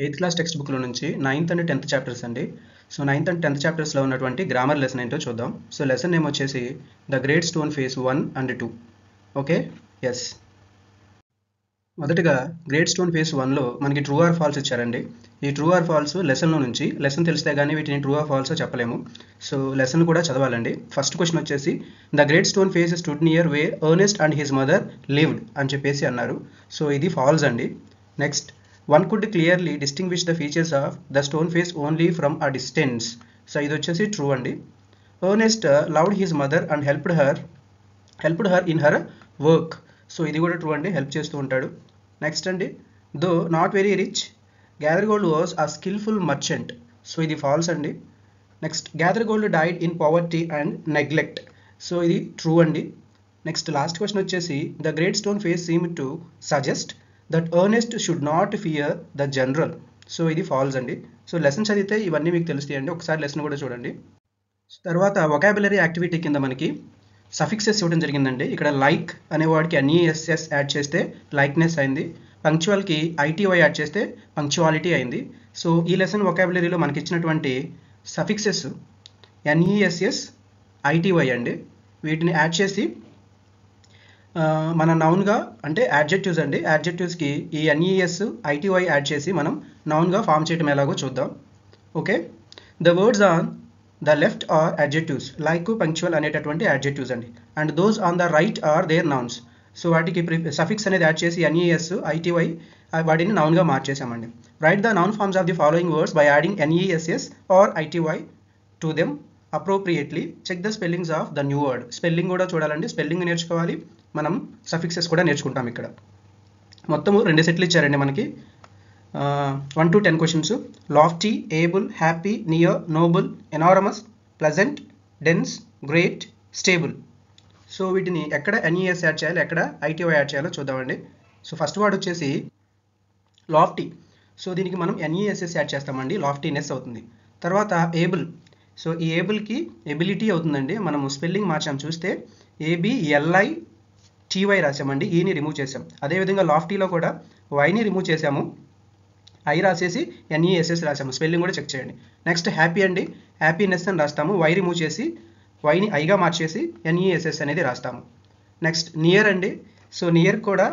Eighth class text బుక్లో నుంచి 9th and 10th chapters అండి. సో 9th అండ్ 10th చాప్టర్స్లో ఉన్నటువంటి గ్రామర్ లెసన్ ఏంటో చూద్దాం. సో లెసన్ నేమ్ వచ్చేసి the great stone face 1 and 2. Okay, yes. మొదటగా గ్రేట్ స్టోన్ ఫేస్ 1లో మనకి ట్రూ ఆర్ ఫాల్స్ ఇచ్చారండి. ఈ ట్రూ ఆర్ ఫాల్స్ లెసన్లో నుంచి లెసన్ తెలిస్తే కానీ వీటిని ట్రూ ఆర్ ఫాల్స్ చెప్పలేము. సో లెసన్ కూడా చదవాలండి. ఫస్ట్ క్వశ్చన్ వచ్చేసి the great stone face stood near where Ernest and his mother lived అని చెప్పేసి అన్నారు. సో ఇది ఫాల్స్ అండి. Next, one could clearly distinguish the features of the stone face only from a distance. So ఇది వచ్చేసి true అండి. Ernest loved his mother and helped her in her work. So ఇది కూడా ట్రూ అండి, help చేస్తూ ఉంటాడు. Next అండి, though not very rich Gathergold was a skilful merchant. So ఇది ఫాల్స్ అండి. Next, Gathergold died in poverty and neglect. So ఇది true అండి. నెక్స్ట్ లాస్ట్ క్వశ్చన్ వచ్చేసి the great stone face seem to suggest that Ernest should not fear the general. So ఇది false అండి. So lesson చదివితే ఇవన్నీ మీకు తెలుస్తాయండి. ఒకసారి లెసన్ కూడా చూడండి. తర్వాత వొకాబులరీ యాక్టివిటీ కింద మనకి సఫిక్సెస్ ఇవ్వడం జరిగిందండి. ఇక్కడ లైక్ అనే వాడికి ఎన్ఈఎస్ఎస్ యాడ్ చేస్తే లైక్నెస్ అయింది. పంక్చువల్కి ఐటీవై యాడ్ చేస్తే పంక్చువాలిటీ అయింది. సో ఈ లెసన్ వొకాబులరీలో మనకి ఇచ్చినటువంటి సఫిక్సెస్ ఎన్ఈఎస్ఎస్ ఐటీవై అండి. వీటిని యాడ్ చేసి మన నౌన్గా అంటే యాడ్జెక్టివ్స్ అండి. యాడ్జెక్టివ్స్కి ఈ ఎన్ఈఎస్ ఐటీవై యాడ్ చేసి మనం నౌన్గా ఫామ్ చేయడం ఎలాగో చూద్దాం. Okay, the words on the left are adjectives, like punctual అనేటటువంటి యాడ్జెక్టివ్స్ అండి. And those on the right are their nouns. So వాటికి సఫిక్స్ అనేది యాడ్ చేసి ఎన్ఈఎస్ ఐటీవై వాటిని నౌన్గా మార్చేసామండి. Write the noun forms of the following words by adding N E S S or I T Y to them appropriately. Check the spellings of the new word. Spelling కూడా చూడాలండి, spelling నేర్చుకోవాలి, మనం సఫిక్సెస్ కూడా నేర్చుకుంటాం. ఇక్కడ మొత్తము 2 సెట్లు ఇచ్చారండి మనకి. 1 to 10 questions. Lofty, able, happy, near, noble, enormous, pleasant, dense, great, stable. So వీటిని ఎక్కడ ఎన్ఈఎస్ యాడ్ చేయాలి, ఎక్కడ ఐటీవై యాడ్ చేయాలో చూద్దామండి. సో ఫస్ట్ వర్డ్ వచ్చేసి లాఫ్టీ. సో దీనికి మనం ఎన్ఈఎస్ఎస్ యాడ్ చేస్తామండి, లాఫ్టీనెస్ అవుతుంది. తర్వాత ఏబుల్. సో ఈ ఏబుల్కి ఎబిలిటీ అవుతుందండి. మనము స్పెల్లింగ్ మార్చాం చూస్తే ఏబిఎల్ఐ టీవై రాసామండి, ఈని రిమూవ్ చేసాం. అదేవిధంగా లాఫ్టీలో కూడా వైని రిమూవ్ చేసాము, ఐ రాసేసి ఎన్ఈఎస్ఎస్ రాసాము. స్పెల్లింగ్ కూడా చెక్ చేయండి. నెక్స్ట్ హ్యాపీ అండి, హ్యాపీనెస్ అని రాస్తాము, వై రిమూవ్ చేసి వైని ఐగా మార్చేసి ఎన్ఈఎస్ఎస్ అనేది రాస్తాము. నెక్స్ట్ నియర్ అండి. సో నియర్ కూడా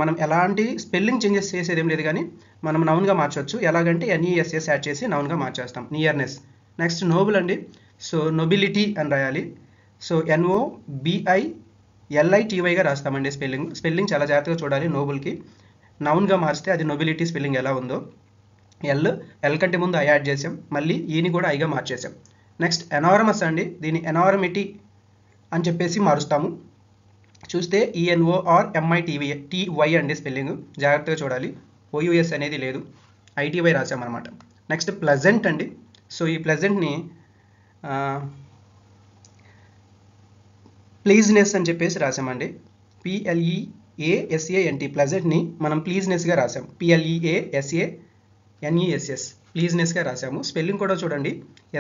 మనం ఎలాంటి స్పెల్లింగ్ చేంజెస్ చేసేది ఏం లేదు, కానీ మనం నౌన్గా మార్చవచ్చు. ఎలాగంటే ఎన్ఈఎస్ఎస్ యాడ్ చేసి నౌన్గా మార్చేస్తాం, నియర్నెస్. నెక్స్ట్ నోబుల్ అండి. సో నొబిలిటీ అని రాయాలి. సో NOBILITYగా రాస్తామండి. స్పెల్లింగ్ చాలా జాగ్రత్తగా చూడాలి. నోబుల్కి నౌన్గా మార్చితే అది నొబిలిటీ స్పెల్లింగ్ ఎలా ఉందో. ఎల్ కంటే ముందు ఐ యాడ్ చేసాం, మళ్ళీ ఈని కూడా ఐగా మార్చేసాం. నెక్స్ట్ ఎనారమస్ అండి. దీన్ని ఎనారమిటీ అని చెప్పేసి మారుస్తాము. చూస్తే ENORMITY అండి స్పెల్లింగ్, జాగ్రత్తగా చూడాలి. OUS అనేది లేదు, ITY రాసామన్నమాట. నెక్స్ట్ ప్లెజెంట్ అండి. సో ఈ ప్లెజెంట్ని ప్లీజ్నెస్ అని చెప్పేసి రాసామండి. PLEASANT. ప్లెజెంట్ని మనం ప్లీజ్నెస్గా రాసాం, PLEASANESS, ప్లీజ్నెస్గా రాసాము. స్పెల్లింగ్ కూడా చూడండి,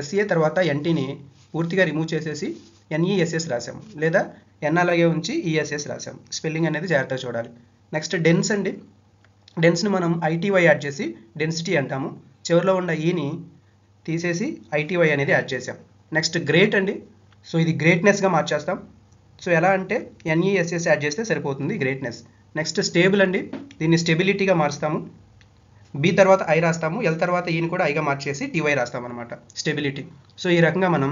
SA తర్వాత NTని పూర్తిగా రిమూవ్ చేసేసి NESS రాసాము, లేదా N అలాగే ఉంచి ESS రాసాము. స్పెల్లింగ్ అనేది జాగ్రత్తగా చూడాలి. నెక్స్ట్ డెన్స్ అండి. డెన్స్ని మనం ITY యాడ్ చేసి డెన్సిటీ అంటాము. చివరిలో ఉన్న ఈని తీసేసి ITY అనేది యాడ్ చేసాం. నెక్స్ట్ గ్రేట్ అండి. సో ఇది గ్రేట్నెస్గా మార్చేస్తాం. సో ఎలా అంటే NESS యాడ్ చేస్తే సరిపోతుంది, గ్రేట్నెస్. నెక్స్ట్ స్టేబుల్ అండి. దీన్ని స్టెబిలిటీగా మారుస్తాము, B తర్వాత I రాస్తాము, L తర్వాత ఈని కూడా ఐగా మార్చేసి TY రాస్తాం అనమాట, స్టెబిలిటీ. సో ఈ రకంగా మనం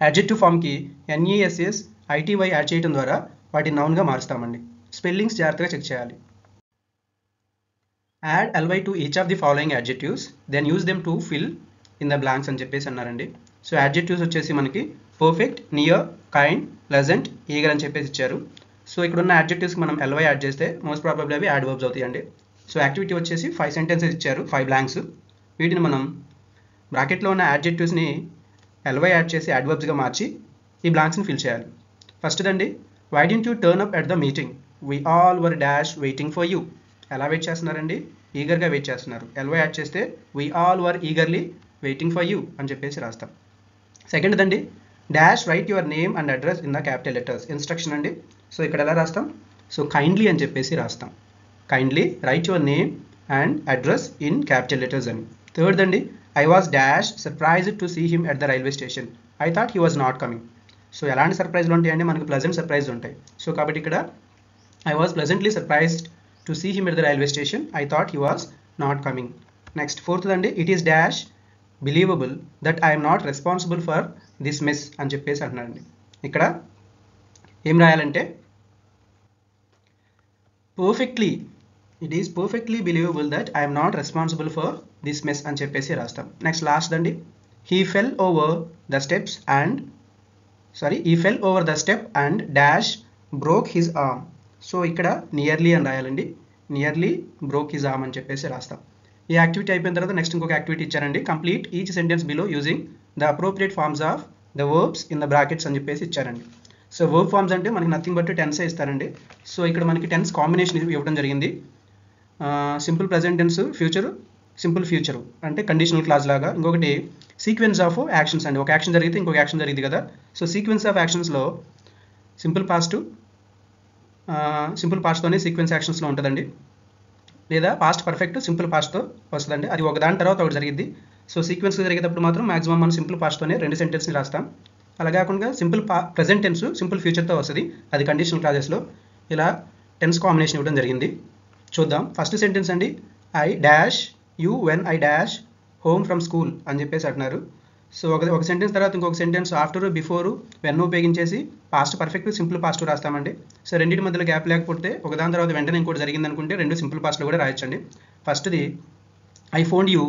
యాడ్జెక్టివ్ ఫామ్కి NESS ITY యాడ్ చేయడం ద్వారా వాటిని నౌన్గా మారుస్తామండి. స్పెల్లింగ్స్ జాగ్రత్తగా చెక్ చేయాలి. Add LY to each of the following adjectives, then use them to fill in the blanks అని చెప్పేసి అన్నారండి. సో యాడ్జెక్టివ్స్ వచ్చేసి మనకి perfect, near, kind, pleasant, eager అని చెప్పేసి ఇచ్చారు. సో ఇక్కడ ఉన్న యాడ్జెక్టివ్స్కి మనం LY యాడ్ చేస్తే మోస్ట్ ప్రాబబ్లీ అవి యాడ్ వర్బ్స్ అవుతాయండి. సో యాక్టివిటీ వచ్చేసి 5 సెంటెన్సెస్ ఇచ్చారు, 5 బ్లాంక్స్. వీటిని మనం బ్రాకెట్లో ఉన్న యాడ్జెక్టివ్స్ని LY యాడ్ చేసి యాడ్ వర్బ్స్గా మార్చి ఈ బ్లాంక్స్ని ఫిల్ చేయాలి. ఫస్ట్ దండి, why didn't you turn up at the meeting, we all were dash waiting for you. ఎలా వెయిట్ చేస్తున్నారండి, ఈగర్గా వెయిట్ చేస్తున్నారు. LY యాడ్ చేస్తే we all were eagerly waiting for you అని చెప్పేసి రాస్తాం. సెకండ్ దండి, dash write your name and address in the capital letters. Instruction అండి. సో ఇక్కడ ఎలా రాస్తాం, సో కైండ్లీ అని చెప్పేసి రాస్తాం. Kindly write your name and address in capital letters అని. థర్డ్ అండి, I was dash surprised to see him at the railway station. I thought he was not coming. So ఎలాంటి సర్ప్రైజ్లు ఉంటాయండి? మనకు ప్లెజెంట్ సర్ప్రైజ్ ఉంటాయి. సో కాబట్టి ఇక్కడ I was pleasantly surprised to see him at the railway station. I thought he was not coming. Next fourth అండి, it is dash believable that I'm not responsible for this miss అని చెప్పేసి అంటున్నారండి. ఇక్కడ ఏం రాయాలంటే perfectly, it is perfectly believable that I'm not responsible for this miss అని చెప్పేసి రాస్తాం. నెక్స్ట్ లాస్ట్ అండి, he fell over the steps and he fell over the step and dash broke his arm. So ఇక్కడ nearly అని రాయాలండి. Nearly broke his arm అని చెప్పేసి రాస్తాం. ఈ యాక్టివిటీ అయిపోయిన తర్వాత నెక్స్ట్ ఇంకొక యాక్టివిటీ ఇచ్చారండి. Complete each sentence below using the appropriate forms of the verbs in the brackets అని చెప్పేసి ఇచ్చారండి. సో వర్బ్ ఫార్మ్స్ అంటే మనకి నథింగ్ బట్ టెన్సే ఇస్తారండి. సో ఇక్కడ మనకి టెన్స్ కాంబినేషన్ ఇవ్వడం జరిగింది. Simple present tense, future, simple future అంటే కండిషనల్ క్లాజ్ లాగా. ఇంకొకటి సీక్వెన్స్ ఆఫ్ యాక్షన్స్ అండి. ఒక యాక్షన్ జరిగితే ఇంకొక యాక్షన్ జరిగింది కదా. సో సీక్వెన్స్ ఆఫ్ యాక్షన్స్లో సింపుల్ పాస్ట్తోనే సీక్వెన్స్ యాక్షన్స్లో ఉంటుందండి. లేదా పాస్ట్ పర్ఫెక్ట్ సింపుల్ పాస్ట్తో వస్తుందండి. అది ఒక దాని తర్వాత ఒకటి జరిగింది. సో సీక్వెన్స్ జరిగేటప్పుడు మాత్రం మాక్సిమం మనం సింపుల్ పాస్ట్తోనే రెండు సెంటెన్స్ని రాస్తాం. అలా కాకుండా సింపుల్ ప్రెజెంట్ టెన్స్ సింపుల్ ఫ్యూచర్తో వస్తుంది. అది కండిషనల్ క్లాజెస్లో. ఇలా టెన్స్ కాంబినేషన్ ఇవ్వడం జరిగింది. చూద్దాం. ఫస్ట్ సెంటెన్స్ అండి, I dash you when I dash home from school అని చెప్పేసి అంటున్నారు. సో ఒక సెంటెన్స్ తర్వాత ఇంకొక సెంటెన్స్ ఆఫ్టర్, బిఫోర్, వెన్ ఉపయోగించేసి పాస్ట్ పర్ఫెక్ట్ సింపుల్ పాస్ట్ రాస్తామండి. సో రెండింటి మధ్యలో గ్యాప్ లేకపోతే ఒకదాని తర్వాత వెంటనే ఇంకోటి జరిగింది అనుకుంటే రెండు సింపుల్ పాస్ట్లో కూడా రాయొచ్చండి. ఫస్ట్ది I phoned you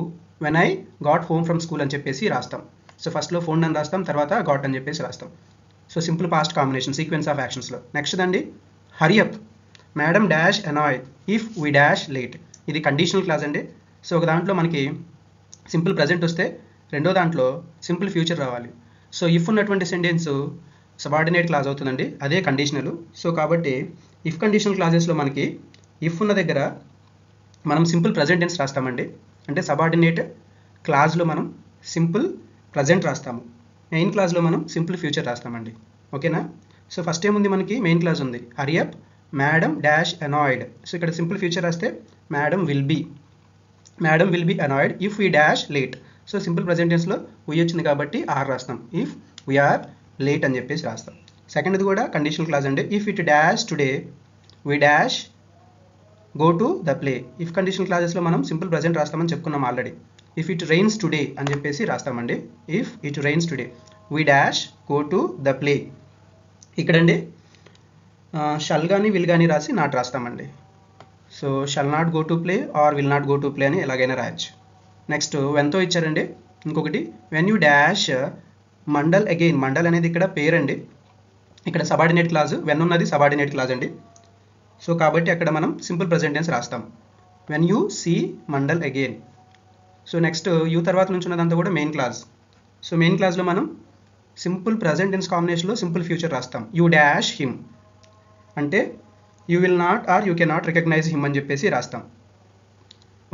when I got home from school అని చెప్పేసి రాస్తాం. సో ఫస్ట్లో ఫోన్ అని రాస్తాం, తర్వాత గాట్ అని చెప్పేసి రాస్తాం. So simple past combination sequence of యాక్షన్స్లో. నెక్స్ట్ అండి, hurry up madam dash annoyed if we dash late. ఇది కండిషనల్ క్లాజ్ అండి. సో ఒక దాంట్లో మనకి సింపుల్ ప్రజెంట్ వస్తే రెండో దాంట్లో సింపుల్ ఫ్యూచర్ రావాలి. సో ఇఫ్ ఉన్నటువంటి సెంటెన్స్ సబార్డినేట్ క్లాజ్ అవుతుందండి, అదే కండిషనల్. సో కాబట్టి ఇఫ్ కండిషనల్ క్లాజెస్లో మనకి ఇఫ్ ఉన్న దగ్గర మనం సింపుల్ ప్రజెంట్ టెన్స్ రాస్తామండి. అంటే సబార్డినేట్ క్లాజ్లో మనం సింపుల్ ప్రజెంట్ రాస్తాము. మెయిన్ క్లాజ్లో మనం సింపుల్ ఫ్యూచర్ రాస్తామండి. ఓకేనా? సో ఫస్ట్ ఏముంది మనకి మెయిన్ క్లాజ్ ఉంది, hurry up madam dash annoyed. So ఇక్కడ సింపుల్ ఫ్యూచర్ రాస్తే madam will be annoyed if we dash late. So simple present టెన్స్లో వీ వచ్చింది కాబట్టి ఆర్ రాస్తాం. ఇఫ్ వీఆర్ లేట్ అని చెప్పేసి రాస్తాం. సెకండ్ది కూడా కండిషనల్ క్లాజ్ అండి. If it dash today we dash go to the play. If conditional క్లాజెస్లో మనం సింపుల్ ప్రజెంట్ రాస్తామని చెప్పుకున్నాం already. If it rains today అని చెప్పేసి రాస్తామండి. If it rains today we dash go to the play. ఇక్కడండి shall కానీ విల్ కానీ రాసి నాట్ రాస్తామండి. So shall not go to play or will not go to play అని ఎలాగైనా రాయొచ్చు. నెక్స్ట్ వెన్తో ఇచ్చారండి. ఇంకొకటి when you dash Mandal again. Mandal అనేది ఇక్కడ పేరండి. ఇక్కడ సబార్డినేట్ క్లాజ్, వెన్ ఉన్నది సబార్డినేట్ క్లాజ్ అండి. సో కాబట్టి అక్కడ మనం సింపుల్ ప్రజెంట్ టెన్స్ రాస్తాం. When you see Mandal again. So next you తర్వాత నుంచి ఉన్నదంతా కూడా మెయిన్ క్లాజ్. సో మెయిన్ క్లాజ్లో మనం సింపుల్ ప్రజెంట్ టెన్స్ కాంబినేషన్లో సింపుల్ ఫ్యూచర్ రాస్తాం. యూ డాష్ హిమ్ అంటే you will not or you cannot recognise him అని చెప్పేసి రాస్తాం.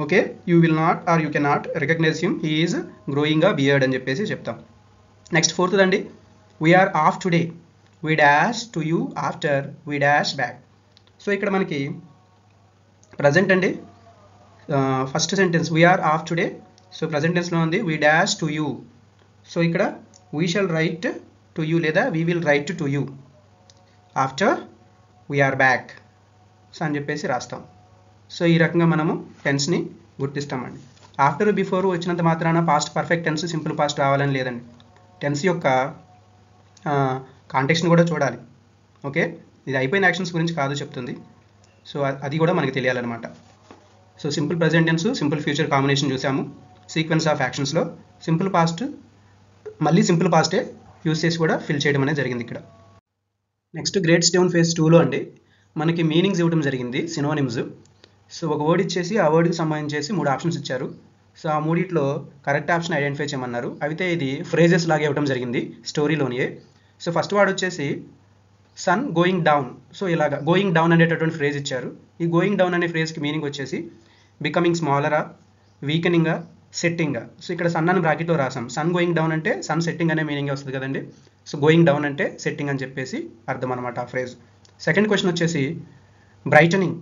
Okay, you will not or you cannot recognise him, he is growing a beard అని చెప్పేసి చెప్తాం. నెక్స్ట్ ఫోర్త్ అండి, we're off today we dash to you after we dash back. So ఇక్కడ మనకి present అండి. First sentence we're off today. So present టెన్స్లో ఉంది we dash to you. So ఇక్కడ we shall write to you లేదా we will write to you after we're back so అని చెప్పేసి రాస్తాం. సో ఈ రకంగా మనము టెన్స్ని గుర్తిస్తామండి. ఆఫ్టర్ బిఫోర్ వచ్చినంత మాత్రాన past perfect tense simple past రావాలని లేదండి. టెన్స్ యొక్క కాంటెక్స్ని కూడా చూడాలి. ఓకే, ఇది అయిపోయిన యాక్షన్స్ గురించి కాదు చెప్తుంది. సో అది కూడా మనకి తెలియాలన్నమాట. So simple present tense simple future combination చూసాము. సీక్వెన్స్ ఆఫ్ యాక్షన్స్లో సింపుల్ పాస్ట్ మళ్ళీ సింపుల్ పాస్టే యూస్ చేసి కూడా ఫిల్ చేయడం అనేది జరిగింది ఇక్కడ. నెక్స్ట్ గ్రేడ్స్ డౌన్ ఫేజ్ 2లో అండి మనకి మీనింగ్స్ ఇవ్వడం జరిగింది, సినోనిమ్స్. సో ఒక వర్డ్ ఇచ్చేసి ఆ వర్డ్కి సంబంధించేసి 3 ఆప్షన్స్ ఇచ్చారు. సో ఆ మూడిట్లో కరెక్ట్ ఆప్షన్ ఐడెంటిఫై చేయమన్నారు. అయితే ఇది ఫ్రేజెస్ లాగా ఇవ్వడం జరిగింది స్టోరీలోనే. సో ఫస్ట్ వర్డ్ వచ్చేసి సన్ గోయింగ్ డౌన్. సో ఇలాగా గోయింగ్ డౌన్ అనేటటువంటి ఫ్రేజ్ ఇచ్చారు. ఈ గోయింగ్ డౌన్ అనే ఫ్రేజ్కి మీనింగ్ వచ్చేసి బికమింగ్ స్మాలరా, వీకెనింగా, సెట్టింగా. సో ఇక్కడ సన్ అని బ్రాకెట్లో రాసాం. సన్ గోయింగ్ డౌన్ అంటే సన్ సెట్టింగ్ అనే మీనింగ్ వస్తుంది కదండి. సో గోయింగ్ డౌన్ అంటే సెట్టింగ్ అని చెప్పేసి అర్థం అనమాట ఆ ఫ్రేజ్. సెకండ్ క్వశ్చన్ వచ్చేసి బ్రైటనింగ్.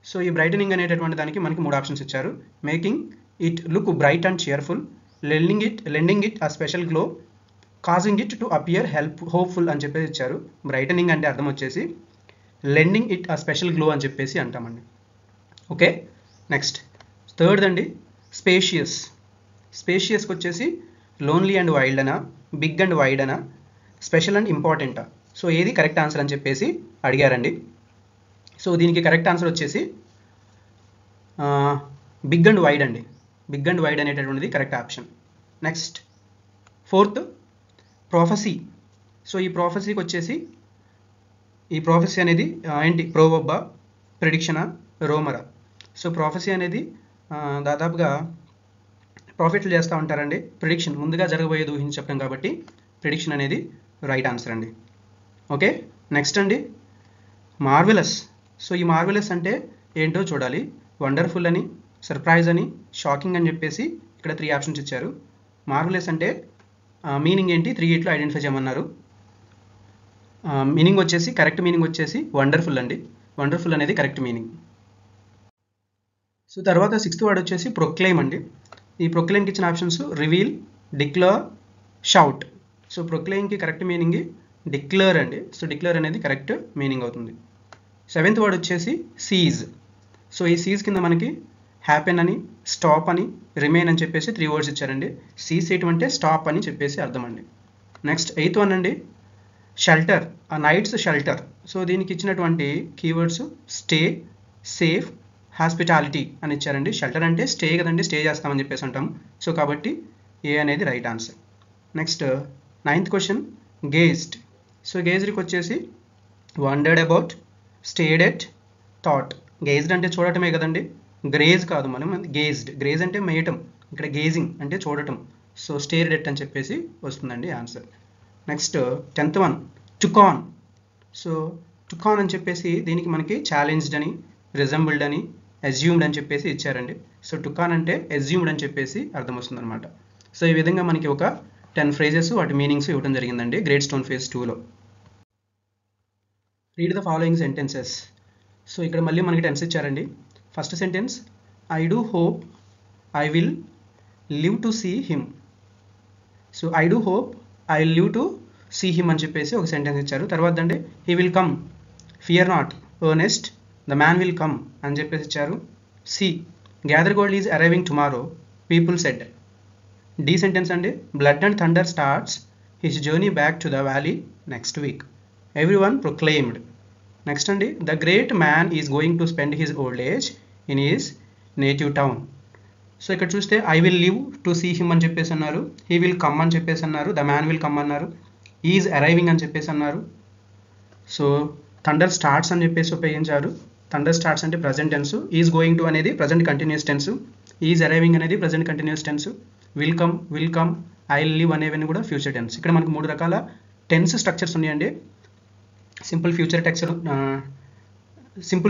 సో ఈ బ్రైటనింగ్ అనేటటువంటి దానికి మనకి 3 ఆప్షన్స్ ఇచ్చారు. Making it look bright and cheerful, lending it a special glow, causing it to appear hopeful అని చెప్పేసి ఇచ్చారు. బ్రైటనింగ్ అంటే అర్థం వచ్చేసి lending it a special glow అని చెప్పేసి అంటామండి. ఓకే, నెక్స్ట్ థర్డ్ అండి స్పేషియస్కి వచ్చేసి లోన్లీ అండ్ వైల్డ్ అనా, బిగ్ అండ్ వైడ్ అనా, స్పెషల్ అండ్ ఇంపార్టెంటా? సో ఏది కరెక్ట్ ఆన్సర్ అని చెప్పేసి అడిగారండి. సో దీనికి కరెక్ట్ ఆన్సర్ వచ్చేసి బిగ్ అండ్ వైడ్ అండి. బిగ్ అండ్ వైడ్ అనేటటువంటిది correct option. Next fourth ప్రొఫెసీ. So ఈ ప్రొఫెసీకి వచ్చేసి ఈ ప్రొఫెసీ అనేది ఏంటి? ప్రోవర్బా, ప్రిడిక్షనా, రోమరా? సో ప్రొఫెసీ అనేది దాదాపుగా ప్రాఫిట్లు చేస్తూ ఉంటారండి. ప్రిడిక్షన్ ముందుగా జరగబోయేది ఊహించి చెప్పడం కాబట్టి ప్రిడిక్షన్ అనేది రైట్ ఆన్సర్ అండి. ఓకే, నెక్స్ట్ అండి మార్వెలస్. సో ఈ మార్వెలస్ అంటే ఏంటో చూడాలి. వండర్ఫుల్ అని, సర్ప్రైజ్ అని, షాకింగ్ అని చెప్పేసి ఇక్కడ 3 ఆప్షన్స్ ఇచ్చారు. మార్వెలస్ అంటే మీనింగ్ ఏంటి? 3 ఐడెంటిఫై చేయమన్నారు. మీనింగ్ వచ్చేసి కరెక్ట్ మీనింగ్ వచ్చేసి వండర్ఫుల్ అండి. వండర్ఫుల్ అనేది కరెక్ట్ మీనింగ్. సో తర్వాత 6th వర్డ్ వచ్చేసి ప్రొక్లెయిమ్ అండి. ఈ ప్రొక్లెయిమ్కి ఇచ్చిన options reveal, declare, shout. So ప్రొక్లెయిమ్కి కరెక్ట్ మీనింగ్ డిక్లేర్ అండి. సో డిక్లేర్ అనేది కరెక్ట్ మీనింగ్ అవుతుంది. 7th వర్డ్ వచ్చేసి సీజ్. సో ఈ సీజ్ కింద మనకి హ్యాపెన్ అని, స్టాప్ అని, రిమైన్ అని చెప్పేసి 3 వర్డ్స్ ఇచ్చారండి. సీజ్ చేయటం అంటే స్టాప్ అని చెప్పేసి అర్థం అండి. నెక్స్ట్ 8th వన్ అండి షెల్టర్, ఆ నైట్స్ షెల్టర్. సో దీనికి ఇచ్చినటువంటి కీవర్డ్స్ స్టే, సేఫ్, హాస్పిటాలిటీ అని ఇచ్చారండి. షెల్టర్ అంటే స్టే కదండి, స్టే చేస్తామని చెప్పేసి అంటాం. సో కాబట్టి ఏ అనేది right answer. Next 9th question gazed. So గేజ్డ్కి వచ్చేసి wondered about, stayed at, thought. Gazed అంటే చూడటమే కదండి, గ్రేజ్ కాదు. మనం గ్రేజ్ అంటే మేయటం, ఇక్కడ గేజింగ్ అంటే చూడటం. సో స్టేర్డ్ ఎట్ అని చెప్పేసి వస్తుందండి answer. Next 10th one took on. So took on అని చెప్పేసి దీనికి మనకి ఛాలెంజ్డ్ అని, రిజంబుల్డ్ అని, అజ్యూమ్డ్ అని చెప్పేసి ఇచ్చారండి. సో టుకాన్ అంటే అజ్యూమ్డ్ అని చెప్పేసి అర్థం వస్తుంది అనమాట. సో ఈ విధంగా మనకి ఒక 10 ఫ్రేజెస్ వాటి మీనింగ్స్ ఇవ్వడం జరిగిందండి గ్రేట్ స్టోన్ ఫేజ్ 2లో. Read the following sentences. So ఇక్కడ మళ్ళీ మనకి టెన్స్ ఇచ్చారండి. First sentence I do hope I will live to see him. So I do hope I will live to see him అని చెప్పేసి ఒక సెంటెన్స్ ఇచ్చారు. తర్వాత అండి he will come, fear not, Ernest, the man will come అని చెప్పేసి ఇచ్చారు. C Gathergold is arriving tomorrow, people said. D sentence అండి blood and thunder starts his journey back to the valley next week, every one proclaimed. Next అండి the great man is going to spend his old age in his native town. So ఇక్కడ చూస్తే I will live to see him అని చెప్పేసి అన్నారు, he will come అని చెప్పేసి అన్నారు, the man will come అన్నారు, ఈజ్ అరైవింగ్ అని చెప్పేసి అన్నారు. సో థండర్ స్టార్ట్స్ అని చెప్పేసి ఉపయోగించారు. థండర్ స్టార్ట్స్ అంటే present tense, is going to అనేది present continuous tense, is arriving అనేది present continuous tense, will come, I will live అనేవన్నీ కూడా ఫ్యూచర్ టెన్స్. ఇక్కడ మనకు 3 రకాల టెన్స్ స్ట్రక్చర్స్ ఉన్నాయండి. సింపుల్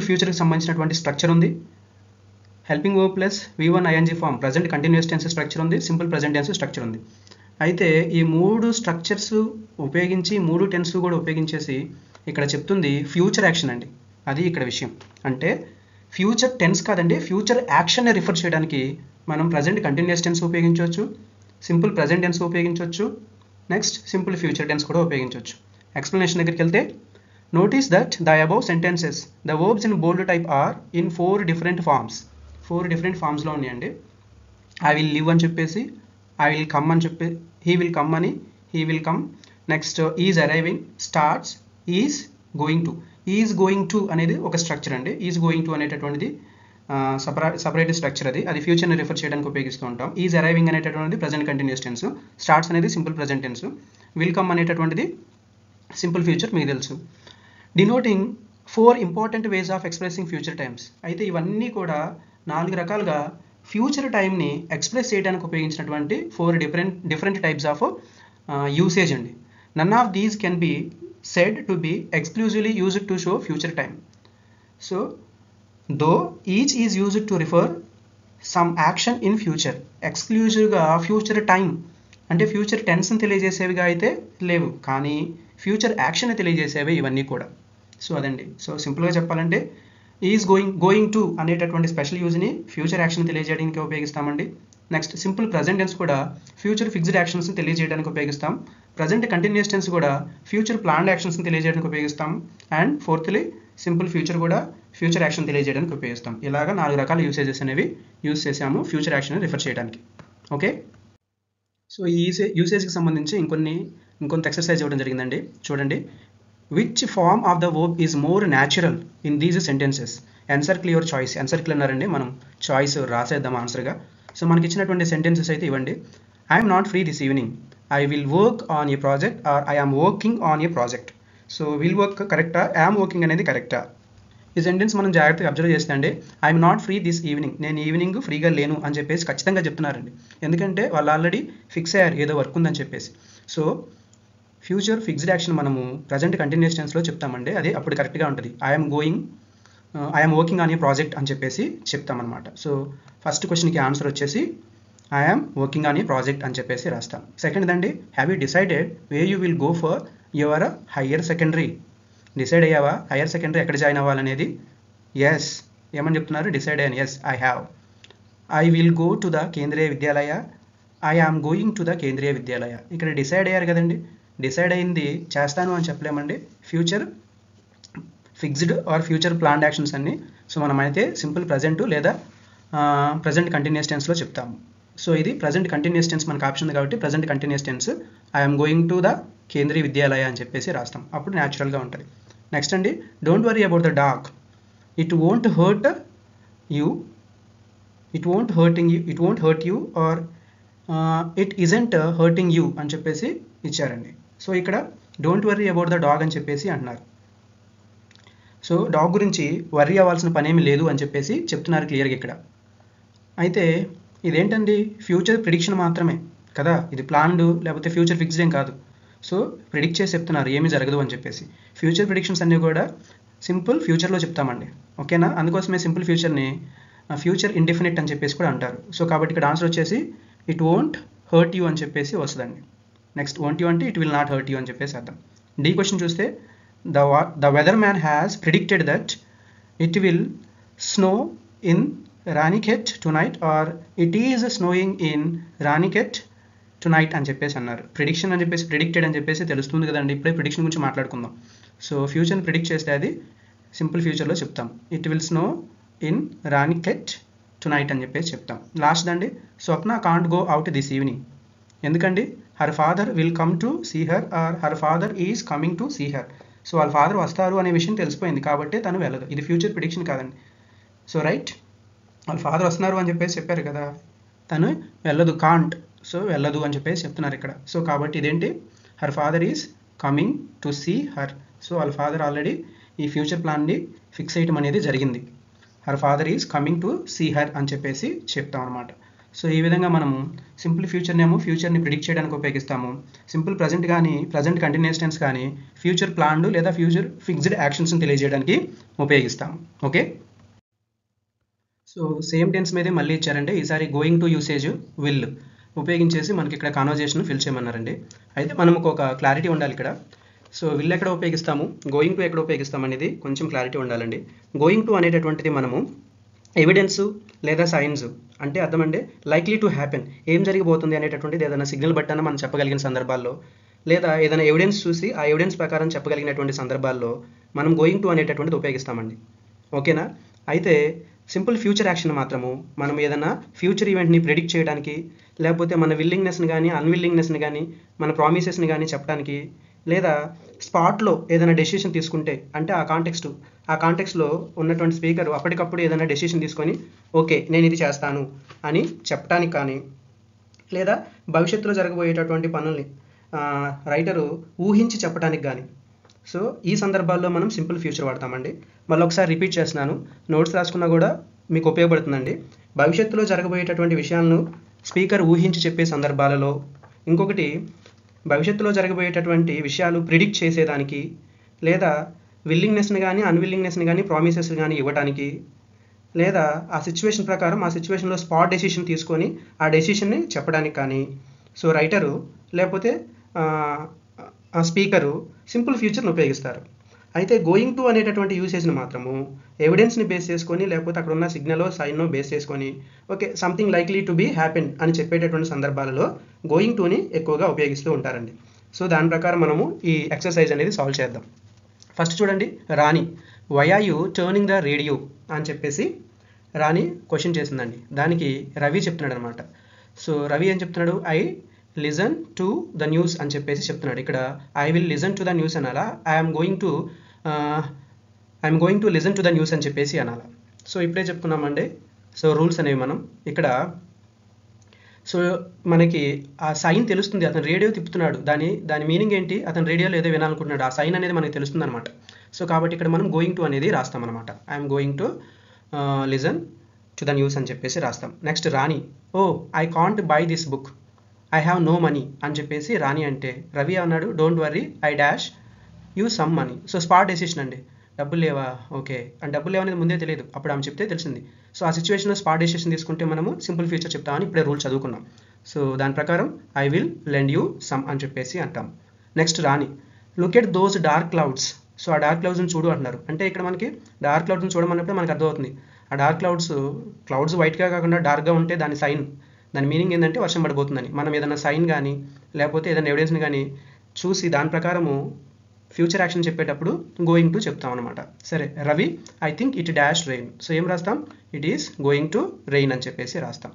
ఫ్యూచర్కి సంబంధించినటువంటి స్ట్రక్చర్ ఉంది. Helping verb plus V1 ING form present continuous tense structure ఉంది. సింపుల్ ప్రజెంట్ టెన్స్ స్ట్రక్చర్ ఉంది. అయితే ఈ 3 స్ట్రక్చర్స్ ఉపయోగించి 3 టెన్స్ కూడా ఉపయోగించేసి ఇక్కడ చెప్తుంది ఫ్యూచర్ యాక్షన్ అండి. అది ఇక్కడ విషయం. అంటే ఫ్యూచర్ టెన్స్ కాదండి, ఫ్యూచర్ యాక్షన్ని రిఫర్ చేయడానికి మనం ప్రజెంట్ కంటిన్యూస్ టెన్స్ ఉపయోగించవచ్చు, సింపుల్ ప్రజెంట్ టెన్స్ ఉపయోగించవచ్చు, నెక్స్ట్ సింపుల్ ఫ్యూచర్ టెన్స్ కూడా ఉపయోగించవచ్చు. ఎక్స్ప్లెనేషన్ దగ్గరికి వెళ్తే notice that the above sentences the verbs in bold type are in 4 different forms. 4 different ఫార్మ్స్లో ఉన్నాయండి. ఐ విల్ లివ్ అని చెప్పేసి, ఐ విల్ కమ్ అని చెప్పి, హీ విల్ కమ్ అని, he will come. Next is arriving, starts, is going to. Is going to అనేది ఒక structure అండి. ఈజ్ గోయింగ్ టు అనేటటువంటిది సపరేట్ స్ట్రక్చర్, అది ఫ్యూచర్ని రిఫర్ చేయడానికి ఉపయోగిస్తూ ఉంటాం. ఈజ్ అరైవింగ్ అనేటటువంటిది ప్రజెంట్ కంటిన్యూస్ టెన్స్, స్టార్ట్స్ అనేది simple present tense, will come అనేటటువంటిది సింపుల్ ఫ్యూచర్ మీకు తెలుసు. Denoting 4 important ways of expressing future times. అయితే ఇవన్నీ కూడా 4 రకాలుగా ఫ్యూచర్ టైంని ఎక్స్ప్రెస్ చేయడానికి ఉపయోగించినటువంటి 4 డిఫరెంట్ టైప్స్ ఆఫ్ యూసేజ్ అండి. None of these can be said to be exclusively used to show future time. So though each is used to refer some action in future, ఎక్స్క్లూజివ్గా future time అంటే future టెన్స్ని తెలియజేసేవిగా అయితే లేవు, కానీ future యాక్షన్ని తెలియజేసేవి ఇవన్నీ కూడా. So అదండి. So సింపుల్గా చెప్పాలంటే ఈజ్ గోయింగ్ టు అనేటటువంటి స్పెషల్ యూజ్ని ఫ్యూచర్ యాక్షన్ తెలియజేయడానికి ఉపయోగిస్తామండి. నెక్స్ట్ సింపుల్ ప్రజెంట్ టెన్స్ కూడా ఫ్యూచర్ ఫిక్స్డ్ యాక్షన్స్ని తెలియజేయడానికి ఉపయోగిస్తాం. ప్రజెంట్ కంటిన్యూస్ టెన్స్ కూడా ఫ్యూచర్ ప్లాన్డ్ యాక్షన్స్ని తెలియజేయడానికి ఉపయోగిస్తాం. అండ్ ఫోర్త్లీ సింపుల్ ఫ్యూచర్ కూడా ఫ్యూచర్ యాక్షన్ తెలియజేయడానికి ఉపయోగిస్తాం. ఇలాగా 4 రకాల యూసేజెస్ అనేవి యూజ్ చేసాము ఫ్యూచర్ యాక్షన్ రిఫర్ చేయడానికి. ఓకే, సో ఈ యూసేజ్కి సంబంధించి ఇంకొంత ఎక్సర్సైజ్ ఇవ్వడం జరిగిందండి. చూడండి, which form of the verb is more natural in these sentences? Encircle your choice. Encircle అన్నారండి, మనం చాయిస్ రాసేద్దాం ఆన్సర్గా. సో మనకి ఇచ్చినటువంటి సెంటెన్సెస్ అయితే ఇవ్వండి. I'm not free this evening, I will work on a project, or I am working on a project. So will work కరెక్టా, I'm working అనేది కరెక్టా? ఈ సెంటెన్స్ మనం జాగ్రత్తగా అబ్జర్వ్ చేస్తే అండి, I'm not free this evening, నేను ఈవినింగ్ ఫ్రీగా లేను అని చెప్పేసి ఖచ్చితంగా చెప్తున్నారండి. ఎందుకంటే వాళ్ళు ఆల్రెడీ ఫిక్స్ అయ్యారు ఏదో వర్క్ ఉందని చెప్పేసి. సో ఫ్యూచర్ ఫిక్స్డ్ యాక్షన్ మనము ప్రజెంట్ కంటిన్యూస్ టెన్స్లో చెప్తామండి, అది అప్పుడు కరెక్ట్గా ఉంటుంది. I'm working on a project అని చెప్పేసి చెప్తామన్నమాట. సో ఫస్ట్ క్వశ్చన్కి ఆన్సర్ వచ్చేసి I'm working on a project అని చెప్పేసి రాస్తాం. సెకండ్ అండి, have you decided way you will go for your higher secondary? Decide అయ్యావా హయ్యర్ సెకండరీ ఎక్కడ జాయిన్ అవ్వాలనేది? ఎస్, ఏమని చెప్తున్నారు? డిసైడ్ అయ్యాను. Yes I have. I will go to the Kendriya Vidyalaya, I am going to the Kendriya Vidyalaya. ఇక్కడ decide అయ్యారు కదండి, decide అయింది చేస్తాను అని చెప్పలేమండి. Future fixed or future planned actions అన్ని. సో మనమైతే సింపుల్ ప్రజెంట్ లేదా ప్రజెంట్ కంటిన్యూస్ టెన్స్లో చెప్తాము. సో ఇది ప్రజెంట్ కంటిన్యూస్ టెన్స్ మనకు ఆప్షన్ ఉంది కాబట్టి present continuous tense I'm going to the Kendriya Vidyalaya అని చెప్పేసి రాస్తాం, అప్పుడు న్యాచురల్గా ఉంటుంది. నెక్స్ట్ అండి, don't worry about the dog, it won't hurt you, it won't hurt you or it isn't hurting you అని చెప్పేసి ఇచ్చారండి. సో ఇక్కడ don't worry about the dog అని చెప్పేసి అంటున్నారు. సో డాగ్ గురించి వర్రీ అవ్వాల్సిన పనేమి లేదు అని చెప్పేసి చెప్తున్నారు క్లియర్గా ఇక్కడ. అయితే ఇదేంటండి, ఫ్యూచర్ ప్రిడిక్షన్ మాత్రమే కదా, ఇది ప్లాన్డ్ లేకపోతే ఫ్యూచర్ ఫిక్స్డ్ ఏం కాదు. సో ప్రిడిక్ట్ చేసి చెప్తున్నారు ఏమీ జరగదు అని చెప్పేసి. ఫ్యూచర్ ప్రిడిక్షన్స్ అన్నీ కూడా సింపుల్ ఫ్యూచర్లో చెప్తామండి, ఓకేనా? అందుకోసమే సింపుల్ ఫ్యూచర్ని ఫ్యూచర్ ఇండెఫినిట్ అని చెప్పేసి కూడా అంటారు. సో కాబట్టి ఇక్కడ ఆన్సర్ వచ్చేసి ఇట్ వోంట్ హర్ట్ యూ అని చెప్పేసి వస్తుందండి. నెక్స్ట్ వోంట్ యూ అంటే it will not hurt you అని చెప్పేసి అర్థం. డి క్వశ్చన్ చూస్తే the weatherman has predicted that it will snow in Ranikhet tonight or it is snowing in Ranikhet tonight అని చెప్పేసి అన్నారు. ప్రిడిక్షన్ అని చెప్పేసి ప్రిడిక్టెడ్ అని చెప్పేసి తెలుస్తుంది కదండి, ఇప్పుడే ప్రిడిక్షన్ గురించి మాట్లాడుకుందాం. సో ఫ్యూచర్ని ప్రిడిక్ట్ చేస్తే అది సింపుల్ ఫ్యూచర్లో చెప్తాం, it will snow in Ranikhet tonight అని చెప్పేసి చెప్తాం. లాస్ట్ అండి, Swapna can't go out this evening, ఎందుకండి her father will come to see her or her father is coming to see her. So వాళ్ళ ఫాదర్ వస్తారు అనే విషయం తెలిసిపోయింది కాబట్టి తను వెళ్ళదు, ఇది ఫ్యూచర్ ప్రిడిక్షన్ కాదండి. సో రైట్, వాళ్ళ ఫాదర్ వస్తున్నారు అని చెప్పేసి చెప్పారు కదా, తను వెళ్ళదు, కాంట్, సో వెళ్ళదు అని చెప్పేసి చెప్తున్నారు ఇక్కడ. సో కాబట్టి ఇదేంటి, her father is coming to see her. So వాళ్ళ ఫాదర్ ఆల్రెడీ ఈ ఫ్యూచర్ ప్లాన్ని ఫిక్స్ చేయడం అనేది జరిగింది, her father is coming to see her అని చెప్పేసి చెప్తాం అనమాట. సో ఈ విధంగా మనము సింపుల్ ఫ్యూచర్నేమో ఫ్యూచర్ని ప్రిడిక్ట్ చేయడానికి ఉపయోగిస్తాము, సింపుల్ ప్రజెంట్ కానీ ప్రజెంట్ కంటిన్యూస్ టెన్స్ కానీ ఫ్యూచర్ ప్లాన్డ్ లేదా ఫ్యూచర్ ఫిక్స్డ్ యాక్షన్స్ని తెలియజేయడానికి ఉపయోగిస్తాము. ఓకే, సో సేమ్ టెన్స్ మీదే మళ్ళీ ఇచ్చారంటే ఈసారి గోయింగ్ టు యూసేజ్ విల్ ఉపయోగించేసి మనకి ఇక్కడ కాన్వర్జేషన్ ఫిల్ చేయమన్నారండి. అయితే మనకు ఒక క్లారిటీ ఉండాలి ఇక్కడ. సో విల్ ఎక్కడ ఉపయోగిస్తాము, గోయింగ్ టు ఎక్కడ ఉపయోగిస్తాం అనేది కొంచెం క్లారిటీ ఉండాలండి. గోయింగ్ టు అనేటటువంటిది మనము ఎవిడెన్స్ లేదా సైన్స్ అంటే అర్థం అంటే లైక్లీ టు హ్యాపెన్, ఏం జరిగిపోతుంది అనేటటువంటిది ఏదైనా సిగ్నల్ బట్టన మనం చెప్పగలిగిన సందర్భాల్లో లేదా ఏదైనా ఎవిడెన్స్ చూసి ఆ ఎవిడెన్స్ ప్రకారం చెప్పగలిగినటువంటి సందర్భాల్లో మనం గోయింగ్ టు అనేటటువంటిది ఉపయోగిస్తామండి, ఓకేనా? అయితే సింపుల్ ఫ్యూచర్ యాక్షన్ మాత్రము మనం ఏదైనా ఫ్యూచర్ ఈవెంట్ని ప్రిడిక్ట్ చేయడానికి లేకపోతే మన విల్లింగ్నెస్ని కానీ అన్విల్లింగ్నెస్ని కానీ మన ప్రామిసెస్ని కానీ చెప్పడానికి లేదా స్పాట్లో ఏదైనా డెసిషన్ తీసుకుంటే అంటే ఆ కాంటెక్స్ట్లో ఉన్నటువంటి స్పీకర్ అప్పటికప్పుడు ఏదైనా డెసిషన్ తీసుకొని ఓకే నేను ఇది చేస్తాను అని చెప్పడానికి కానీ లేదా భవిష్యత్తులో జరగబోయేటటువంటి పనుల్ని రైటరు ఊహించి చెప్పడానికి కానీ, సో ఈ సందర్భాల్లో మనం సింపుల్ ఫ్యూచర్ వాడతామండి. మళ్ళీ ఒకసారి రిపీట్ చేస్తున్నాను, నోట్స్ రాసుకున్నా కూడా మీకు ఉపయోగపడుతుందండి. భవిష్యత్తులో జరగబోయేటటువంటి విషయాలను స్పీకర్ ఊహించి చెప్పే సందర్భాలలో, ఇంకొకటి భవిష్యత్తులో జరగబోయేటటువంటి విషయాలు ప్రిడిక్ట్ చేసేదానికి లేదా విల్లింగ్నెస్ని కానీ అన్విల్లింగ్నెస్ని కానీ ప్రామిసెస్ కానీ ఇవ్వడానికి లేదా ఆ సిచ్యువేషన్ ప్రకారం ఆ సిచ్యువేషన్లో స్పాట్ డెసిషన్ తీసుకొని ఆ డెసిషన్ని చెప్పడానికి కానీ సో రైటరు లేకపోతే ఆ స్పీకరు సింపుల్ ఫ్యూచర్ని ఉపయోగిస్తారు. అయితే గోయింగ్ టు అనేటటువంటి యూసేజ్ని మాత్రము ఎవిడెన్స్ని బేస్ చేసుకొని లేకపోతే అక్కడ ఉన్న సిగ్నల్ సైన్ను బేస్ చేసుకొని okay something likely to be happen అని చెప్పేటటువంటి సందర్భాలలో గోయింగ్ టుని ఎక్కువగా ఉపయోగిస్తూ ఉంటారండి. సో దాని ప్రకారం మనము ఈ ఎక్సర్సైజ్ అనేది సాల్వ్ చేద్దాం. ఫస్ట్ చూడండి, Rani why are you turning the radio అని చెప్పేసి రాణి క్వశ్చన్ చేసిందండి. దానికి రవి చెప్తున్నాడు అనమాట. సో రవి ఏం చెప్తున్నాడు, I listen to the news అని చెప్పేసి చెప్తున్నాడు. ఇక్కడ I will listen to the news అనాలా, I'm going to listen to the news అని చెప్పేసి అనాలా. సో ఇప్పుడే చెప్పుకున్నామండి. సో రూల్స్ అనేవి మనం ఇక్కడ సో మనకి ఆ సైన్ తెలుస్తుంది, అతను రేడియో తిప్పుతున్నాడు, దాని మీనింగ్ ఏంటి, అతను రేడియోలో ఏదో వినాలనుకుంటున్నాడు, ఆ సైన్ అనేది మనకి తెలుస్తుంది అనమాట. సో కాబట్టి ఇక్కడ మనం గోయింగ్ టు అనేది రాస్తాం అనమాట. I'm going to listen to the news అని చెప్పేసి రాస్తాం. Next Rani, oh I can't buy this book, I have no money అని చెప్పేసి రాణి అంటే రవి అన్నాడు, don't worry I dash you some money. So spot decision అండి, డబ్బులు లేవా, ఓకే అండ్ డబ్బులు లేవనేది ముందే తెలియదు, అప్పుడు ఆమె చెప్తే తెలిసింది. సో ఆ సిచ్యువేషన్లో స్పాట్ డెసిషన్ తీసుకుంటే మనము సింపుల్ ఫ్యూచర్ చెప్తామని ఇప్పుడే రూల్ చదువుకున్నాం. సో దాని ప్రకారం I will lend you some అని చెప్పేసి అంటాం. Next Rani, look at those dark clouds. So ఆ డార్క్ క్లౌడ్స్ని చూడు అంటున్నారు. అంటే ఇక్కడ మనకి డార్క్ క్లౌడ్స్ని చూడమన్నప్పుడు మనకు అర్థమవుతుంది, ఆ డార్క్ క్లౌడ్స్ వైట్గా కాకుండా డార్క్గా ఉంటే దాని సైన్, దాని మీనింగ్ ఏంటంటే వర్షం పడిపోతుందని. మనం ఏదైనా సైన్ కానీ లేకపోతే ఏదైనా ఎవిడెన్స్ని కానీ చూసి దాని ప్రకారము ఫ్యూచర్ యాక్షన్ చెప్పేటప్పుడు గోయింగ్ టు చెప్తాం అనమాట. సరే Ravi, I think it dash rain. So ఏం రాస్తాం, it is going to rain అని చెప్పేసి రాస్తాం.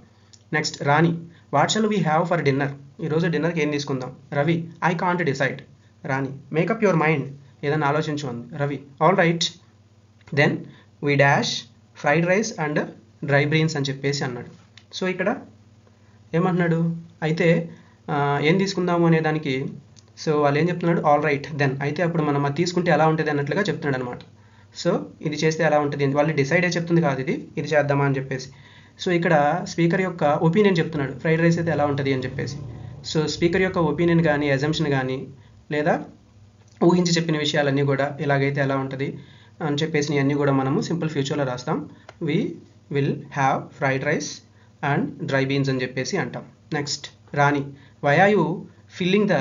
Next Rani, what shall we have for dinner. ఈరోజు డిన్నర్కి ఏం తీసుకుందాం. Ravi, I can't decide. Rani, make up your mind, ఏదైనా ఆలోచించు అంది. Ravi, all right then we dash fried rice and dry beans అని చెప్పేసి అన్నాడు. సో ఇక్కడ ఏమంటున్నాడు, అయితే ఏం తీసుకుందాము అనే దానికి సో వాళ్ళు ఏం చెప్తున్నాడు, ఆల్ రైట్ దెన్, అయితే అప్పుడు మనం అది తీసుకుంటే ఎలా ఉంటుంది అన్నట్లుగా చెప్తున్నాడు అనమాట. సో ఇది చేస్తే ఎలా ఉంటుంది, వాళ్ళు డిసైడ్ అయ్యి చెప్తుంది కాదు, ఇది చేద్దామా అని చెప్పేసి. సో ఇక్కడ స్పీకర్ యొక్క ఒపీనియన్ చెప్తున్నాడు, ఫ్రైడ్ రైస్ అయితే ఎలా ఉంటుంది అని చెప్పేసి. సో స్పీకర్ యొక్క ఒపీనియన్ కానీ అజంప్షన్ కానీ లేదా ఊహించి చెప్పిన విషయాలన్నీ కూడా ఇలాగైతే ఎలా ఉంటుంది అని చెప్పేసి అన్నీ కూడా మనము సింపుల్ ఫ్యూచర్లో రాస్తాం. We will have fried rice and dry beans అని చెప్పేసి అంటాం. Next Rani, why are you filling the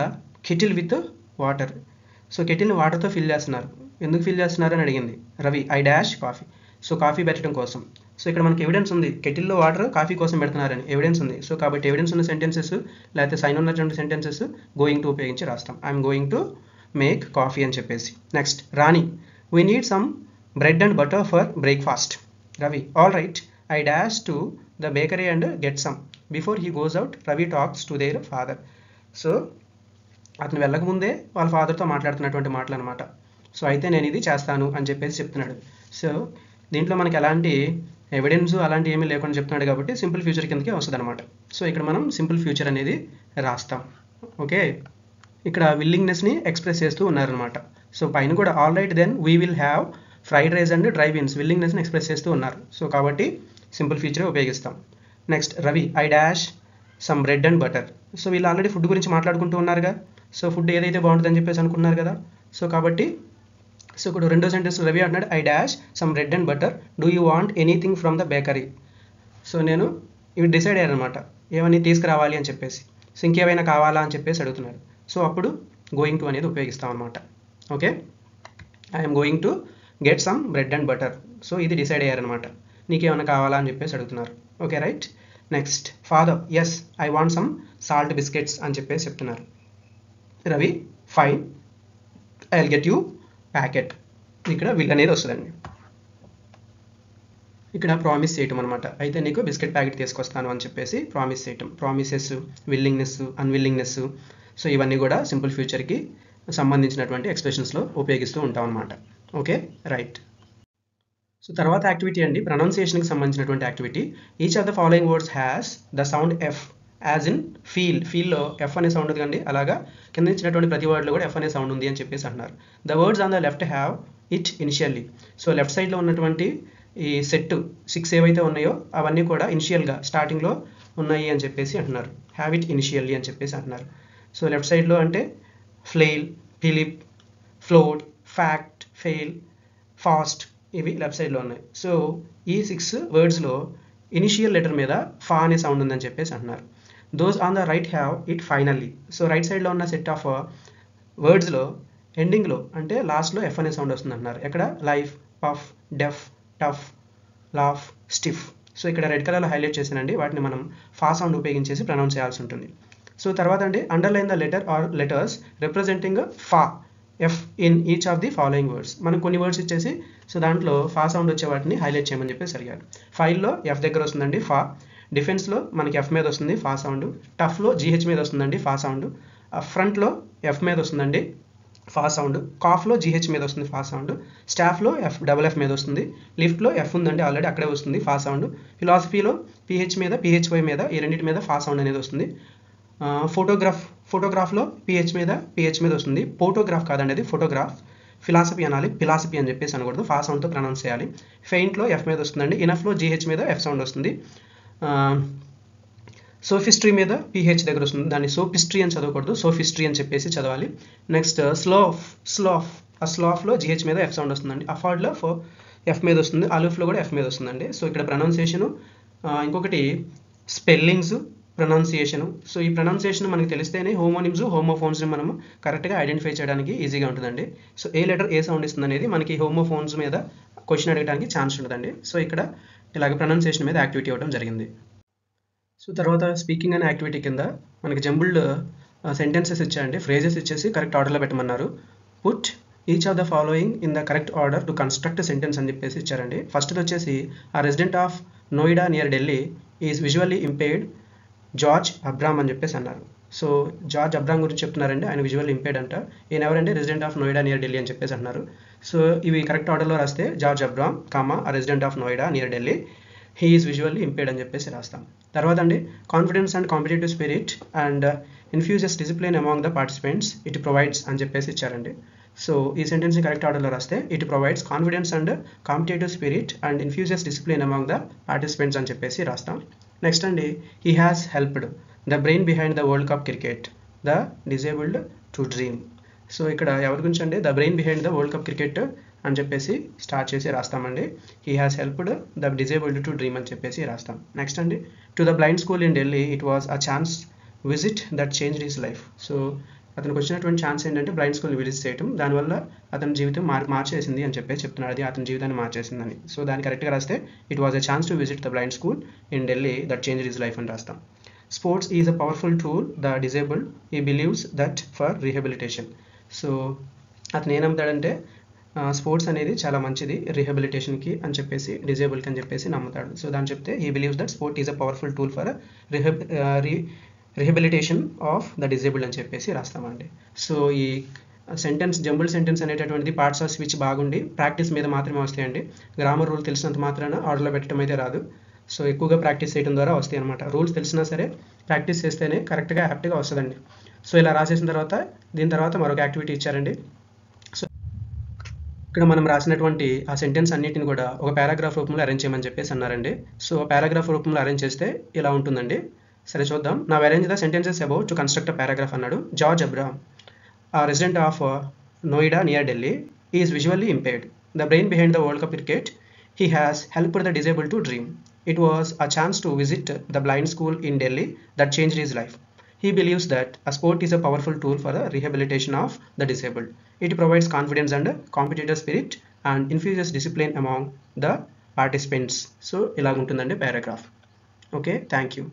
kettle with water. So కెటిల్ని వాటర్తో ఫిల్ చేస్తున్నారు, ఎందుకు ఫిల్ చేస్తున్నారు అని అడిగింది. Ravi, I dash coffee. So coffee పెట్టడం కోసం. సో ఇక్కడ మనకి ఎవిడెన్స్ ఉంది, కెటిల్లో వాటర్ కాఫీ కోసం పెడుతున్నారని ఎవిడెన్స్ ఉంది. సో కాబట్టి ఎవిడెన్స్ ఉన్న సెంటెన్సెస్ లేకపోతే సైన్ ఉన్నటువంటి సెంటెన్సెస్ గోయింగ్ టు ఉపయోగించి రాస్తాం. I'm going to make coffee అని చెప్పేసి. Next Rani, we need some bread and butter for breakfast. Ravi, all right I dash to the bakery and get some before he goes out. Ravi talks to their father. So అతను వెళ్ళకముందే వాళ్ళ ఫాదర్తో మాట్లాడుతున్నటువంటి మాటలు అనమాట. So అయితే నేను ఇది చేస్తాను అని చెప్పేసి చెప్తున్నాడు. సో దీంట్లో మనకి ఎలాంటి ఎవిడెన్స్ అలాంటి ఏమీ లేకుండా చెప్తున్నాడు కాబట్టి సింపుల్ ఫ్యూచర్ కిందకే వస్తుంది అనమాట. సో ఇక్కడ మనం సింపుల్ ఫ్యూచర్ అనేది రాస్తాం. ఓకే, ఇక్కడ విల్లింగ్నెస్ని ఎక్స్ప్రెస్ చేస్తూ ఉన్నారనమాట. సో పైన కూడా all right then we will have fried rice and dry beans, విల్లింగ్నెస్ని ఎక్స్ప్రెస్ చేస్తూ ఉన్నారు. సో కాబట్టి సింపుల్ ఫ్యూచరే ఉపయోగిస్తాం. Next Ravi, I dash some bread and butter. So వీళ్ళు ఆల్రెడీ ఫుడ్ గురించి మాట్లాడుకుంటూ ఉన్నారుగా. సో ఫుడ్ ఏదైతే బాగుంటుందని చెప్పేసి అనుకున్నారు కదా. సో కాబట్టి సో ఇప్పుడు రెండో సెంటెన్స్ రవి అంటున్నాడు, I dash some bread and butter, do you want anything from the bakery. So నేను ఇవి డిసైడ్ అయ్యారనమాట, ఏమని తీసుకురావాలి అని చెప్పేసి. సో ఇంకేమైనా కావాలా అని చెప్పేసి అడుగుతున్నారు. సో అప్పుడు గోయింగ్ టు అనేది ఉపయోగిస్తాం అనమాట. Okay, I'm going to get some bread and butter. So ఇది డిసైడ్ అయ్యారనమాట, నీకేమైనా కావాలా అని చెప్పేసి అడుగుతున్నారు. Okay right. Next father, yes I want some salt biscuits అని చెప్పేసి చెప్తున్నారు. Ravi, fine I will get you packet. ఇక్కడ విల్ అనేది వస్తుందండి, ఇక్కడ ప్రామిస్ చేయటం అనమాట. అయితే నీకు బిస్కెట్ ప్యాకెట్ తీసుకొస్తాను అని చెప్పేసి ప్రామిస్ చేయటం. ప్రామిసెస్, విల్లింగ్నెస్, అన్విల్లింగ్నెస్, సో ఇవన్నీ కూడా సింపుల్ ఫ్యూచర్కి సంబంధించినటువంటి ఎక్స్ప్రెషన్స్లో ఉపయోగిస్తూ ఉంటాం అనమాట. Okay right. సో తర్వాత యాక్టివిటీ అండి, ప్రొనౌన్సియేషన్కి సంబంధించినటువంటి activity. Each of the following words has the sound F as in feel. ఫీల్లో ఎఫ్ అనే సౌండ్ ఉందండి, అలాగా కింద ఇచ్చినటువంటి ప్రతి వర్డ్లో కూడా ఎఫ్ అనే సౌండ్ ఉంది అని చెప్పేసి అంటున్నారు. The words on the left have it initially. So left సైడ్లో ఉన్నటువంటి ఈ సెట్ 6 ఏవైతే ఉన్నాయో అవన్నీ కూడా ఇనిషియల్గా స్టార్టింగ్లో ఉన్నాయి అని చెప్పేసి అంటున్నారు. హ్యావ్ ఇట్ ఇనిషియల్లీ అని చెప్పేసి అంటున్నారు. సో లెఫ్ట్ సైడ్లో అంటే flail, fillip, float, fact, fail, fast, ఇవి లెఫ్ట్ సైడ్లో ఉన్నాయి. సో ఈ 6 వర్డ్స్లో ఇనిషియల్ లెటర్ మీద ఫా అనే సౌండ్ ఉందని చెప్పేసి అంటున్నారు. Those on the right have it finally. So right సైడ్లో ఉన్న సెట్ ఆఫ్ వర్డ్స్లో ఎండింగ్లో అంటే లాస్ట్లో ఎఫ్ అనే సౌండ్ వస్తుంది అంటున్నారు. ఎక్కడ లైఫ్, పఫ్, డెఫ్, టఫ్, లాఫ్, స్టిఫ్. సో ఇక్కడ రెడ్ కలర్లో హైలైట్ చేశానండి. వాటిని మనం ఫా సౌండ్ ఉపయోగించేసి ప్రొనౌన్స్ చేయాల్సి ఉంటుంది. సో తర్వాత అండి underline the letter or letters representing ఫా F in each of the following words. మనకు కొన్ని వర్డ్స్ ఇచ్చేసి సో దాంట్లో ఫా సౌండ్ వచ్చే వాటిని హైలైట్ చేయమని చెప్పేసి అడిగారు. ఫైల్లో ఎఫ్ దగ్గర వస్తుందండి ఫా, డిఫెన్స్లో మనకి ఎఫ్ మీద వస్తుంది ఫా సౌండ్, టఫ్లో జీహెచ్ మీద వస్తుందండి ఫా సౌండ్, ఫ్రంట్లో ఎఫ్ మీద వస్తుందండి ఫా సౌండ్, కాఫ్లో జీహెచ్ మీద వస్తుంది ఫా సౌండ్, స్టాఫ్లో ఎఫ్ డబల్ ఎఫ్ మీద వస్తుంది, లిఫ్ట్లో ఎఫ్ ఉందండి ఆల్రెడీ అక్కడే వస్తుంది ఫా సౌండ్, ఫిలాసఫీలో పిహెచ్ మీద పిహెచ్వై మీద ఈ రెండింటి మీద ఫా సౌండ్ అనేది వస్తుంది, ఫోటోగ్రాఫ్లో పిహెచ్ మీద వస్తుంది, ఫోటోగ్రాఫ్ కాదండి అది ఫోటోగ్రాఫ్, ఫిలాసఫీ అనాలి ఫిలాసఫీ అని చెప్పేసి అనకూడదు, ఫా సౌండ్తో ప్రొనౌన్స్ చేయాలి, ఫెయింట్లో ఎఫ్ మీద వస్తుందండి, ఇనఫ్లో జీహెచ్ మీద ఎఫ్ సౌండ్ వస్తుంది, సోఫిస్ట్రీ మీద పిహెచ్ దగ్గర వస్తుంది, దాన్ని సోఫిస్ట్రీ అని చదవకూడదు సోఫిస్ట్రీ అని చెప్పేసి చదవాలి. నెక్స్ట్ స్లాఫ్లో జీహెచ్ మీద ఎఫ్ సౌండ్ వస్తుందండి, అఫార్డ్లో ఎఫ్ మీద వస్తుంది, అలూఫ్లో కూడా ఎఫ్ మీద వస్తుందండి. సో ఇక్కడ ప్రొనౌన్సియేషను, ఇంకొకటి స్పెల్లింగ్స్, ప్రొనౌన్సియేషను. సో ఈ ప్రొనౌన్సియేషన్ మనకి తెలిస్తేనే హోమోనిమ్స్ హోమోఫోన్స్ని మనం కరెక్ట్గా ఐడెంటిఫై చేయడానికి ఈజీగా ఉంటుందండి. So A letter A sound ఇస్తుంది అనేది మనకి హోమోఫోన్స్ మీద క్వశ్చన్ అడగడానికి ఛాన్స్ ఉంటుందండి. సో ఇక్కడ ఇలాగ ప్రొనౌన్సియేషన్ మీద యాక్టివిటీ ఇవ్వడం జరిగింది. సో తర్వాత స్పీకింగ్ అనే యాక్టివిటీ కింద మనకి జంబుల్డ్ సెంటెన్సెస్ ఇచ్చాయండి, ఫ్రేజెస్ ఇచ్చేసి కరెక్ట్ ఆర్డర్లో పెట్టమన్నారు. Put each of the following in the correct order to construct sentence అని చెప్పేసి ఇచ్చారండి. ఫస్ట్ది వచ్చేసి ఆ resident of Noida near Delhi is visually impaired George Abram అని చెప్పేసి అన్నారు. సో జార్జ్ అబ్రామ్ గురించి చెప్తున్నారండి, ఆయన విజువల్ ఇంపేర్డ్ అంట. ఈయన ఎవరంటే resident of Noida near Delhi అని చెప్పేసి అంటున్నారు. సో ఇవి కరెక్ట్ ఆర్డర్లో రాస్తే George Abram comma a resident of Noida near Delhi he is visually impaired అని చెప్పేసి రాస్తాం. తర్వాత అండి confidence and competitive spirit and infuses discipline among the participants it provides అని చెప్పేసి ఇచ్చారండి. సో ఈ సెంటెన్స్ని కరెక్ట్ ఆర్డర్లో రాస్తే it provides confidence and competitive spirit and infuses discipline among the participants అని చెప్పేసి రాస్తాం. నెక్స్ట్ అండి he has helped the brain behind the world cup cricket the disabled to dream. So ఇక్కడ ఎవరి గురించి అండి the brain behind the world cup cricket అని చెప్పేసి స్టార్ట్ చేసి రాస్తామండి. He has helped the disabled to dream అని చెప్పేసి రాస్తాం. నెక్స్ట్ అండి to the blind school in Delhi it was a chance visit that change his life. So అతనికి వచ్చినటువంటి ఛాన్స్ ఏంటంటే బ్లైండ్ స్కూల్ని విజిట్ చేయడం, దానివల్ల అతని జీవితం మార్చేసింది అని చెప్పేసి చెప్తున్నాడు, అది అతని జీవితాన్ని మార్చేసిందని. సో దాన్ని కరెక్ట్గా రాస్తే it was a chance to visit the blind school in Delhi that change his life అని రాస్తాం. Sports is a powerful tool the disabled he believes that for rehabilitation. So అతను ఏం నమ్ముతాడంటే స్పోర్ట్స్ అనేది చాలా మంచిది రీహాబిలిటేషన్కి అని చెప్పేసి డిజేబుల్కి అని చెప్పేసి నమ్ముతాడు. సో దాన్ని చెప్తే he believes that sport is a powerful tool for rehabilitation of the disabled అని చెప్పేసి రాస్తామండి. సో ఈ సెంటెన్స్ జంబుల్ సెంటెన్స్ అనేటటువంటిది పార్ట్స్ ఆఫ్ స్పీచ్ బాగుండి ప్రాక్టీస్ మీద మాత్రమే వస్తాయండి. గ్రామర్ రూల్ తెలిసినంత మాత్రాన ఆర్డర్లో పెట్టడం అయితే రాదు. సో ఎక్కువగా ప్రాక్టీస్ చేయడం ద్వారా వస్తాయి అనమాట. రూల్స్ తెలిసినా సరే ప్రాక్టీస్ చేస్తేనే కరెక్ట్గా యాప్ట్గా వస్తుందండి. సో ఇలా రాసేసిన తర్వాత దీని తర్వాత మరొక యాక్టివిటీ ఇచ్చారండి. సో ఇక్కడ మనం రాసినటువంటి ఆ సెంటెన్స్ అన్నిటిని కూడా ఒక పారాగ్రాఫ్ రూపంలో అరేంజ్ చేయమని చెప్పేసి అన్నారండి. సో పారాగ్రాఫ్ రూపంలో అరేంజ్ చేస్తే ఇలా ఉంటుందండి. సరే చూద్దాం. నా arrange the sentences about to construct a paragraph అన్నాడు. George Abram resident of Noida near Delhi is visually impaired the brain behind the world cup cricket he has helped the disabled to dream it was a chance to visit the blind school in Delhi that changed his life he believes that a sport is a powerful tool for the rehabilitation of the disabled. It provides confidence and competitive spirit and infuses discipline among the participants. So ఇలా ఉంటుందండి paragraph. Okay, thank you.